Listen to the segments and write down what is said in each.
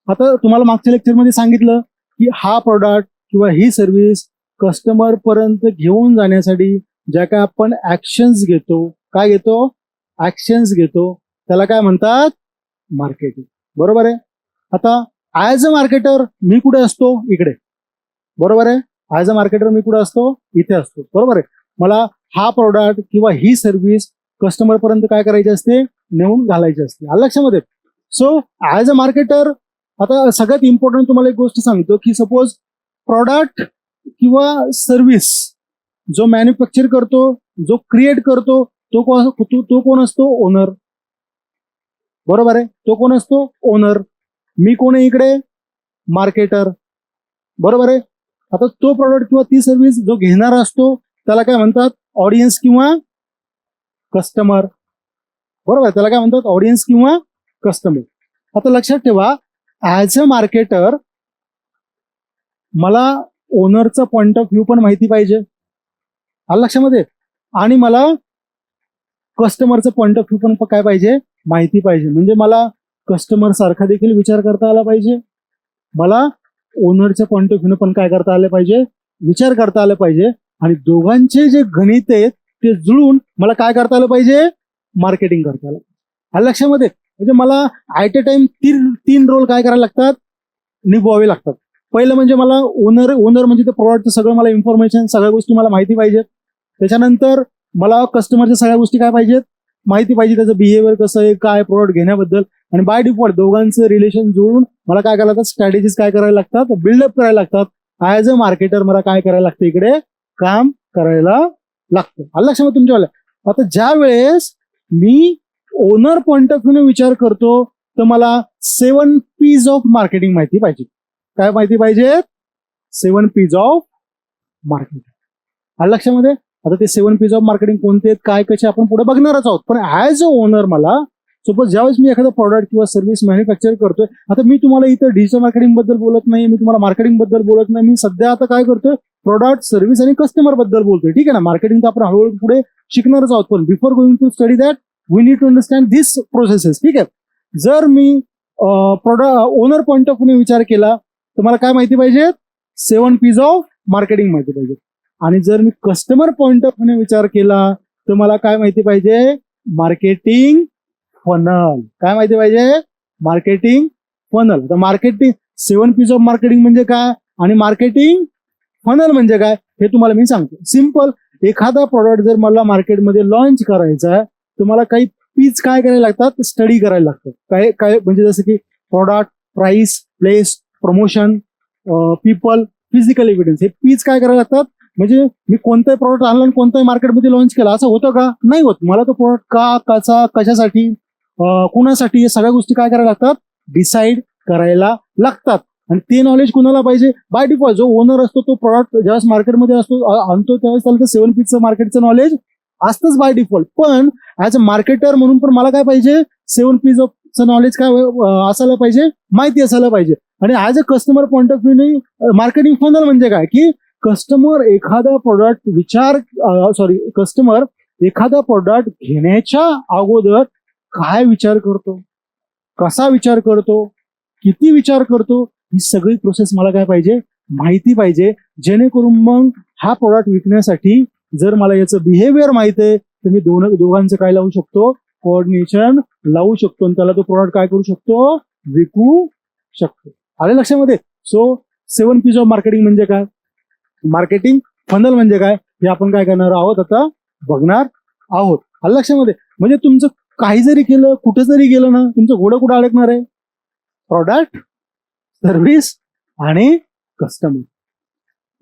आता तुम्हाला मागच्या लेक्चरमध्ये सांगितलं की हा प्रोडक्ट किंवा ही सर्व्हिस कस्टमर पर्यंत घेऊन जाण्यासाठी ज्या काय आपण ऍक्शन्स घेतो, काय घेतो? ऍक्शन्स घेतो, त्याला काय म्हणतात? मार्केटिंग. बरोबर आहे. आता ऍज अ मार्केटर मी कुठे असतो? इकडे. बरोबर आहे. ऍज अ मार्केटर मी कुठे असतो? इथे असतो. बरोबर आहे. मला हा प्रोडक्ट किंवा ही सर्व्हिस कस्टमर पर्यंत काय करायची असते? नेऊन घालायची असते. आलं लक्षामध्ये? सो ऍज अ मार्केटर आता सगळ्यात इम्पॉर्टंट तुम्हाला एक गोष्ट सांगतो की सपोज प्रॉडक्ट किंवा सर्व्हिस जो मॅन्युफॅक्चर करतो, जो क्रिएट करतो, तो कोण असतो? ओनर. बरोबर आहे. तो कोण असतो? ओनर. मी कोण आहे इकडे? मार्केटर. बरोबर आहे. आता तो प्रॉडक्ट किंवा ती सर्व्हिस जो घेणारा असतो त्याला काय म्हणतात? ऑडियन्स किंवा कस्टमर. बरोबर आहे. त्याला काय म्हणतात? ऑडियन्स किंवा कस्टमर. आता लक्षात ठेवा, ऍज अ मार्केटर मला ओनरचा पॉइंट ऑफ व्ह्यू पण माहिती पाहिजे. आलं लक्षामध्ये? आणि मला कस्टमरचं पॉइंट ऑफ व्ह्यू पण काय पाहिजे? माहिती पाहिजे. म्हणजे मला कस्टमर सारखा देखील विचार करता आला पाहिजे, मला ओनरच्या पॉइंट ऑफ व्ह्यू पण काय करता आलं पाहिजे? विचार करता आलं पाहिजे. आणि दोघांचे जे गणित आहेत ते जुळून मला काय करता आलं पाहिजे? मार्केटिंग करता आलं. आलं लक्षामध्ये? म्हणजे मला ऍट अ टाइम तीन रोल काय करायला लागतात? निभवावे लागतात. पहिलं म्हणजे मला ओनर म्हणजे ते प्रॉडक्टचं सगळं मला इन्फॉर्मेशन, सगळ्या गोष्टी मला माहिती पाहिजेत. त्याच्यानंतर मला कस्टमरच्या सगळ्या गोष्टी काय पाहिजेत? माहिती पाहिजे. त्याचं बिहेवियर कसं आहे, काय प्रॉडक्ट घेण्याबद्दल. आणि बाय डिफॉल्ट दोघांचं रिलेशन जुळून मला काय करायला लागतात? स्ट्रॅटेजीज काय करायला लागतात? बिल्डअप करायला लागतात. ऍज अ मार्केटर मला काय करायला लागतं? इकडे काम करायला लागतं. आलं लक्षामध्ये तुमच्यावाल्या? आता ज्या वेळेस मी ओनर पॉइंट ऑफ व्ह्यूने विचार करतो तर मला 7 P's ऑफ मार्केटिंग माहिती पाहिजे. काय माहिती पाहिजे? 7 P's ऑफ मार्केटिंग. आलं लक्षामध्ये? आता ते 7 P's ऑफ मार्केटिंग कोणते आहेत, काय कसे, आपण पुढे बघणारच आहोत. पण ऍज अ ओनर मला सपोज ज्यावेळेस मी एखादा प्रॉडक्ट किंवा सर्व्हिस मॅन्युफॅक्चर करतोय, आता मी तुम्हाला इथं डिजिटल मार्केटिंग बद्दल बोलत नाही, मी तुम्हाला मार्केटिंग बद्दल बोलत नाही. मी सध्या आता काय करतोय? प्रॉडक्ट, सर्व्हिस आणि कस्टमर बद्दल बोलतोय. ठीक आहे ना? मार्केटिंग तर आपण हळूहळू पुढे शिकणारच आहोत. पण before going to study that we need to understand this processes. ठीक आहे. जर मी ओनर पॉइंट ऑफ व्ह्यूने विचार केला तर मला काय माहिती पाहिजे? 7 P's ऑफ मार्केटिंग माहिती पाहिजे. आणि जर मी कस्टमर पॉइंट ऑफ व्ह्यूने विचार केला तर मला काय माहिती पाहिजे? Marketing funnel. काय माहिती पाहिजे? Marketing funnel. तर मार्केटिंग 7 P's ऑफ मार्केटिंग म्हणजे काय आणि मार्केटिंग फनल म्हणजे काय हे तुम्हाला मी सांगतो. सिम्पल. एखादा प्रॉडक्ट जर मला मार्केटमध्ये लॉन्च करायचा आहे तर मला काही पीच काय करायला लागतात? स्टडी करायला लागतं. काय काय म्हणजे जसं की product, price, place, promotion, people, physical evidence. हे पीच काय करायला लागतात? म्हणजे मी कोणताही प्रॉडक्ट आणला आणि कोणताही मार्केटमध्ये लॉन्च केला असं होतं का? नाही होत. मला तो प्रॉडक्ट का, कसा, कशासाठी, कुणासाठी, या सगळ्या गोष्टी काय करायला लागतात? डिसाईड करायला लागतात. आणि ते नॉलेज कुणाला पाहिजे? बाय डिफॉल्ट जो ओनर असतो तो प्रॉडक्ट ज्यावेळेस मार्केटमध्ये असतो आणतो त्यावेळेस त्याला 7 P's मार्केटचं नॉलेज असतंच बाय डिफॉल्ट. पण ऍज अ मार्केटर म्हणून पण मला काय पाहिजे? 7 P's चं नॉलेज काय असायला पाहिजे? माहिती असायला पाहिजे. आणि as a customer point of view marketing funnel म्हणजे काय की कस्टमर एखादा प्रोडक्ट घेण्याच्या अगोदर काय विचार करतो, कसा विचार करतो, किती विचार करतो, ही सगळी प्रोसेस मला काय पाहिजे? माहिती पाहिजे. जेणेकरून मग हा प्रोडक्ट विकण्यासाठी जर मला याचं बिहेवियर माहिती आहे तर मी दोघांचं काय लावू शकतो? कोऑर्डिनेशन लावू शकतो आणि त्याला तो प्रोडक्ट काय करू शकतो? विकू शकतो. आले लक्षामध्ये? सो 7 P's ऑफ मार्केटिंग म्हणजे काय, मार्केटिंग फनल म्हणजे काय हे आपण काय करणार आहोत? आता बघणार आहोत. आलं लक्षामध्ये? म्हणजे तुमचं काही जरी केलं, कुठे जरी गेलं ना, तुमचं घोडं कुठं अडकणार आहे? प्रॉडक्ट, सर्व्हिस आणि कस्टमर.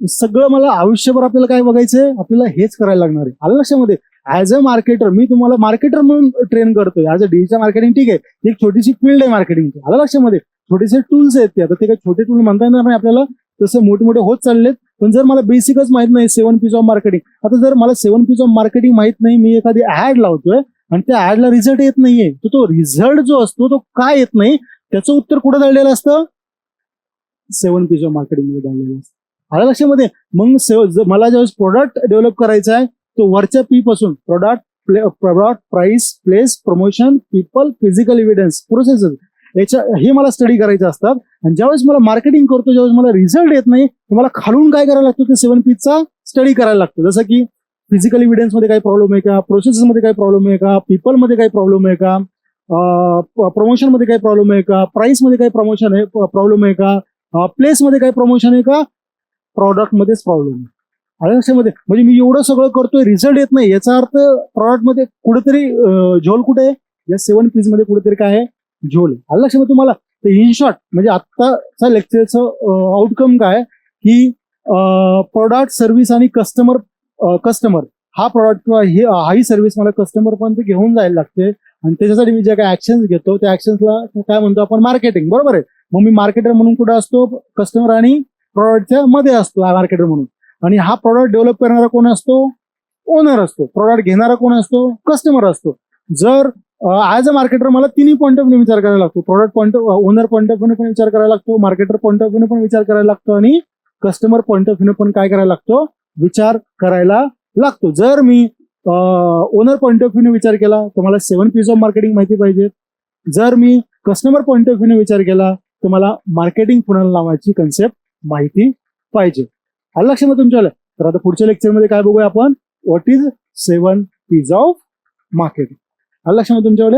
सगळं मला आयुष्यभर आपल्याला काय बघायचंय? आपल्याला हेच करायला लागणार आहे. आलं लक्षामध्ये? ऍज अ मार्केटर मी तुम्हाला मार्केटर म्हणून ट्रेन करतोय. ऍज अ डिजिटल मार्केटिंग ठीक आहे, एक छोटीशी फील्ड आहे मार्केटिंगची. आलं लक्षामध्ये? छोटेसे टूल्स आहेत ते. आता ते काही छोटे टूल म्हणता येणार नाही आपल्याला, तसे मोठे मोठे होत चाललेत. पण जर मला बेसिकच माहित नाही 7 P's ऑफ मार्केटिंग, आता जर मला 7 P's ऑफ मार्केटिंग माहित नाही, मी एखादी ऍड लावतोय आणि त्या ऍडला रिझल्ट येत नाहीये, तर तो रिझल्ट जो असतो तो काय येत नाही त्याचं उत्तर कुठं दडलेलं असतं? 7 P's ऑफ मार्केटिंग मध्ये दडलेलं असतं. आलं लक्षामध्ये? मग मला ज्यावेळेस प्रोडक्ट डेव्हलप करायचा आहे तो वरच्या पी पासून product, price, place, promotion, people, physical evidence, processes, हे मला स्टडी करायचे असतात. आणि ज्यावेळेस मला मार्केटिंग करतो, ज्यावेळेस मला रिझल्ट येत नाही, मला खालून काय करायला लागतं, ते 7 P'चा स्टडी करायला लागतो. जसं की फिजिकल इव्हिडन्स मध्ये काही प्रॉब्लेम आहे का, प्रोसेस मध्ये काही प्रॉब्लेम आहे का, पीपल मध्ये काही प्रॉब्लेम आहे का, प्रमोशन मध्ये काही प्रॉब्लेम आहे का, प्राइस मध्ये काही प्रॉब्लेम आहे का, प्लेस मध्ये काही प्रमोशन आहे का, प्रॉडक्ट मध्येच प्रॉब्लेम आहे. लक्षामध्ये, म्हणजे मी एवढं सगळं करतोय, रिझल्ट येत नाही, याचा अर्थ प्रॉडक्ट मध्ये कुठेतरी झोल कुठे आहे, या 7 P's मध्ये कुठेतरी काय आहे, झोल आहे. लक्षामध्ये तुम्हाला. तर इन शॉर्ट म्हणजे आत्ताचा लेक्चरचं आउटकम काय की प्रोडक्ट, सर्व्हिस आणि कस्टमर हा प्रॉडक्ट किंवा ही सर्व्हिस मला कस्टमर पर्यंत घेऊन जायला लागते. आणि त्याच्यासाठी मी जे काही ऍक्शन्स घेतो, त्या ऍक्शन्सला काय म्हणतो आपण, मार्केटिंग. बरोबर आहे. मग मी मार्केटर म्हणून कुठे असतो, कस्टमर आणि प्रॉडक्टच्या मध्ये असतो मार्केटर म्हणून. आणि हा प्रॉडक्ट डेव्हलप करणारा कोण असतो, ओनर असतो. प्रॉडक्ट घेणारा कोण असतो, कस्टमर असतो. जर ऍज अ मार्केटर मला तिन्ही पॉईंट ऑफ व्ह्यू विचार करायला लागतो. Product point owner point of view पण विचार करायला लागतो, मार्केटर पॉईंट ऑफ व्ह्यू पण विचार करायला लागतो, आणि कस्टमर पॉईंट ऑफ व्ह्यू पण काय करायला लागतो, विचार करायला लागतो. जर मी ओनर पॉईंट ऑफ व्ह्यू विचार केला तर मला 7 P's ऑफ मार्केटिंग माहिती पाहिजे. जर मी कस्टमर पॉईंट ऑफ व्ह्यू विचार केला तर मला मार्केटिंग फनल नावाची कन्सेप्ट माहिती पाहिजे. आलं लक्षामध्ये तुमच्या. तर आता पुढच्या लेक्चरमध्ये काय बघूया आपण, what is 7 P's of marketing. आलं लक्षामध्ये तुमच्याकडे.